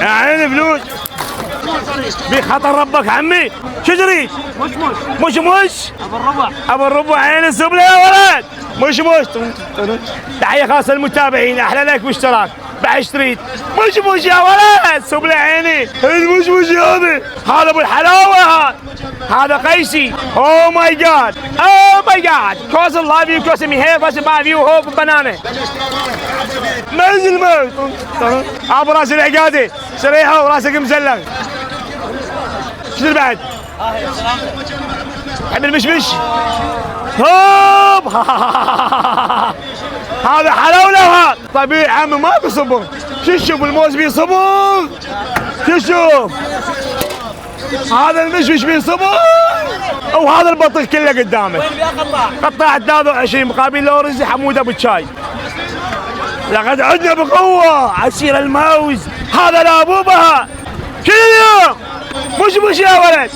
يا عيني فلوس. بخطر ربك عمي. شو تريد؟ مش ابو الربع. ابو الربع عين السبله يا ولد. مش تحيه خاصه للمتابعين، احلى لايك واشتراك. بعد تريد؟ مش يا ولد سبله عيني. المش هذا ابو الحلاوه. هذا قيسي. اوه ماي جاد كوز لايف يو كوز مي هير بس ما فيو هو بنانه منزل موت. ابو راس العقادي شريحه وراسك مزلق. شنو بعد؟ حب المشمش. هوب هذا حلاوله وهذا طبيعي عمي ما بيصبغ. شوف الموز بيصبغ. شوف هذا المشمش بيصبغ وهذا البطيخ كله قدامك. وين بيا قطاع 23 مقابل لورنز حمود ابو الشاي. لقد عدنا بقوه عسير الموز. هذا لابوبها كل يوم. مش يا ولد.